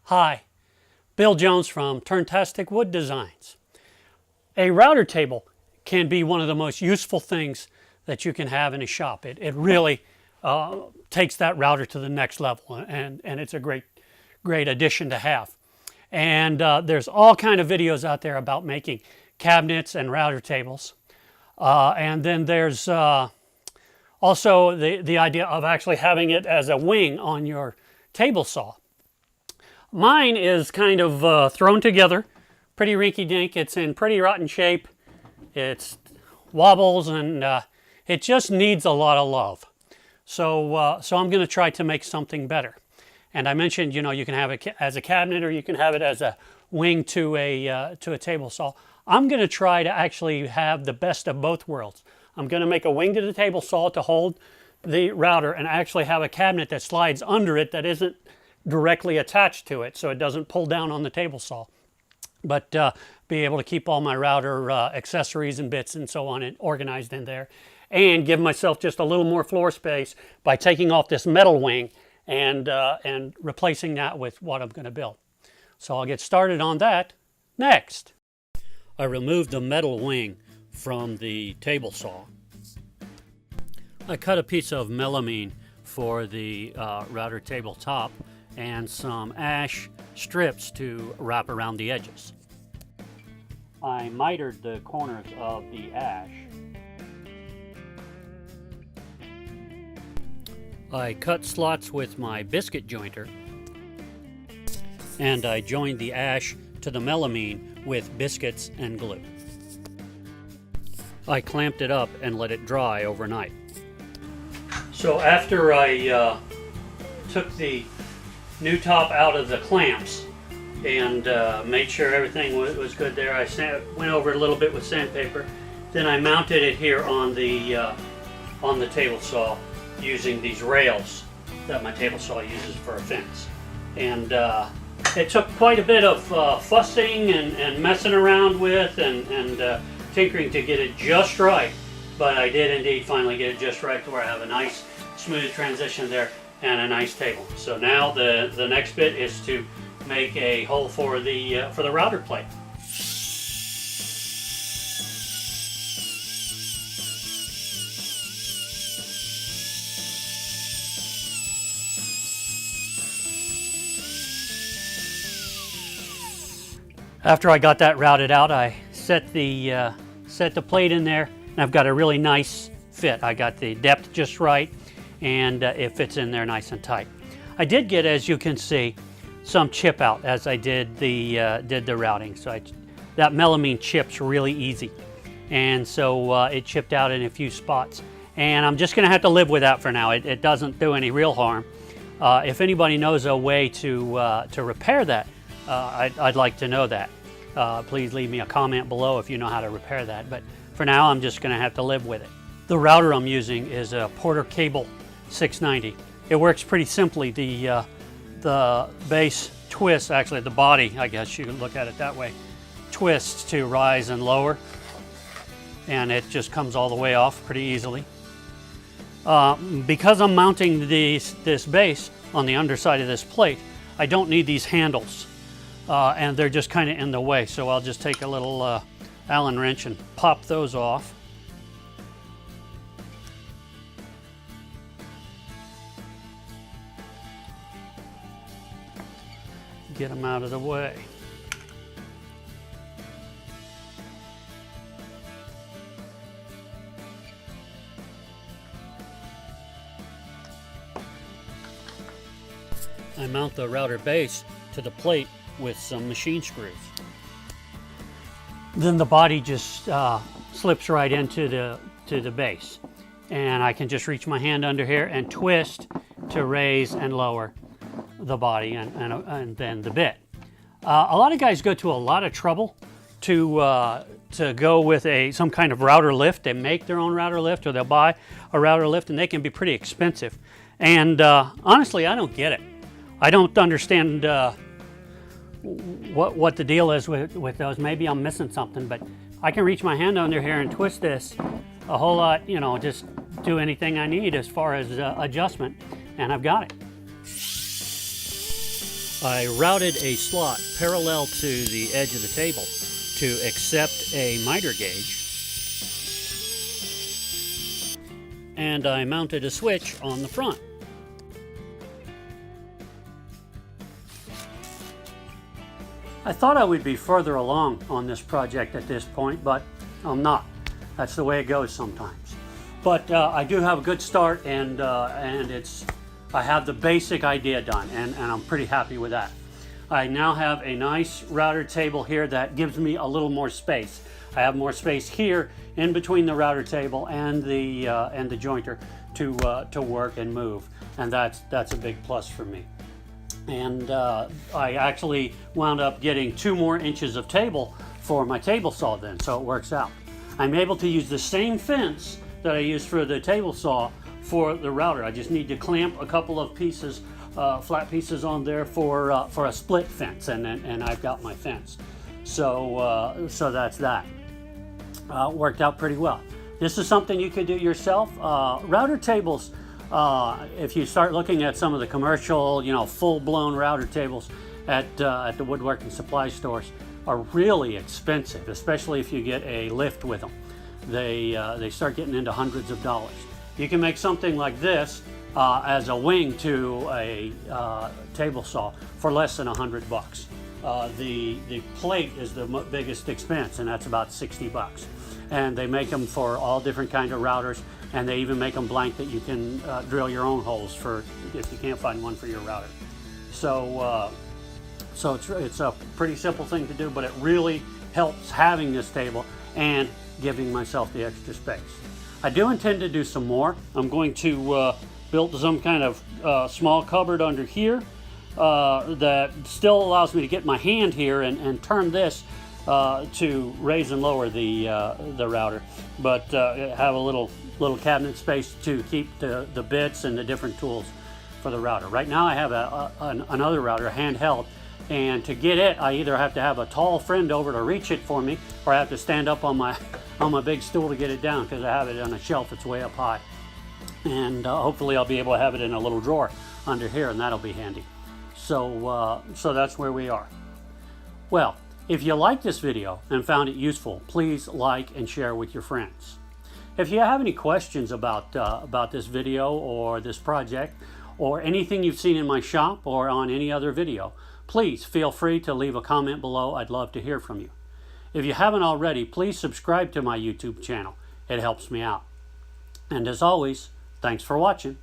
Hi, Bill Jones from Turntastic Wood Designs. A router table can be one of the most useful things that you can have in a shop. It really takes that router to the next level, and it's a great addition to have. And there's all kind of videos out there about making cabinets and router tables. And then there's also the idea of actually having it as a wing on your table saw. Mine is kind of thrown together, pretty rinky-dink. It's in pretty rotten shape. It wobbles, and it just needs a lot of love. So I'm going to try to make something better. And I mentioned, you know, you can have it as a cabinet or you can have it as a wing to a table saw. I'm going to try to actually have the best of both worlds. I'm going to make a wing to the table saw to hold the router and actually have a cabinet that slides under it that isn't directly attached to it, so it doesn't pull down on the table saw, but be able to keep all my router accessories and bits and so on organized in there, and give myself just a little more floor space by taking off this metal wing and replacing that with what I'm going to build. So I'll get started on that next. I removed the metal wing from the table saw. I cut a piece of melamine for the router table top and some ash strips to wrap around the edges. I mitered the corners of the ash. I cut slots with my biscuit jointer, and I joined the ash to the melamine with biscuits and glue. I clamped it up and let it dry overnight. So after I took the new top out of the clamps and made sure everything was good there, I went over it a little bit with sandpaper. Then I mounted it here on the table saw using these rails that my table saw uses for a fence. And it took quite a bit of fussing and messing around with and tinkering to get it just right, but I did indeed finally get it just right to where I have a nice smooth transition there and a nice table. So now the next bit is to make a hole for the router plate. After I got that routed out, I set the plate in there, and I've got a really nice fit. I got the depth just right, and it fits in there nice and tight. I did get, as you can see, some chip out as I did the routing. So that melamine chips really easy, and so it chipped out in a few spots. And I'm just going to have to live with that for now. It doesn't do any real harm. If anybody knows a way to repair that, I'd like to know that. Please leave me a comment below if you know how to repair that. But for now, I'm just going to have to live with it. The router I'm using is a Porter Cable 690. It works pretty simply. The base twists, actually the body, I guess you could look at it that way, twists to rise and lower, and it just comes all the way off pretty easily. Because I'm mounting this base on the underside of this plate, I don't need these handles, and they're just kind of in the way, so I'll just take a little Allen wrench and pop those off. Get them out of the way. I mount the router base to the plate with some machine screws. Then the body just slips right into the base, and I can just reach my hand under here and twist to raise and lower the body and then the bit. A lot of guys go to a lot of trouble to go with some kind of router lift. They make their own router lift, or they'll buy a router lift, and they can be pretty expensive. And honestly, I don't get it. I don't understand what the deal is with those. Maybe I'm missing something, but I can reach my hand under here and twist this a whole lot, you know, just do anything I need as far as adjustment, and I've got it. I routed a slot parallel to the edge of the table to accept a miter gauge, and I mounted a switch on the front. I thought I would be further along on this project at this point, but I'm not. That's the way it goes sometimes. But I do have a good start, and I have the basic idea done, and I'm pretty happy with that. I now have a nice router table here that gives me a little more space. I have more space here in between the router table and the jointer to work and move, and that's a big plus for me. And I actually wound up getting 2 more inches of table for my table saw then, so it works out. I'm able to use the same fence that I used for the table saw for the router. I just need to clamp a couple of pieces, flat pieces on there for a split fence, and I've got my fence. So that's that. Worked out pretty well. This is something you could do yourself. Router tables, if you start looking at some of the commercial, full-blown router tables at the woodworking supply stores, are really expensive, especially if you get a lift with them. They start getting into hundreds of dollars. You can make something like this as a wing to a table saw for less than $100. The plate is the biggest expense, and that's about $60. And they make them for all different kind of routers, and they even make them blank that you can drill your own holes for if you can't find one for your router. So it's a pretty simple thing to do, but it really helps having this table and giving myself the extra space. I do intend to do some more. I'm going to build some kind of small cupboard under here that still allows me to get my hand here and turn this to raise and lower the router, but have a little cabinet space to keep the bits and the different tools for the router. Right now I have another router, handheld, and to get it, I either have to have a tall friend over to reach it for me, or I have to stand up on my big stool to get it down, because I have it on a shelf that's way up high. And hopefully I'll be able to have it in a little drawer under here, and that'll be handy. So that's where we are. Well, if you liked this video and found it useful, please like and share with your friends. If you have any questions about this video or this project, or anything you've seen in my shop or on any other video, please feel free to leave a comment below. I'd love to hear from you. If you haven't already, please subscribe to my YouTube channel. It helps me out. And as always, thanks for watching.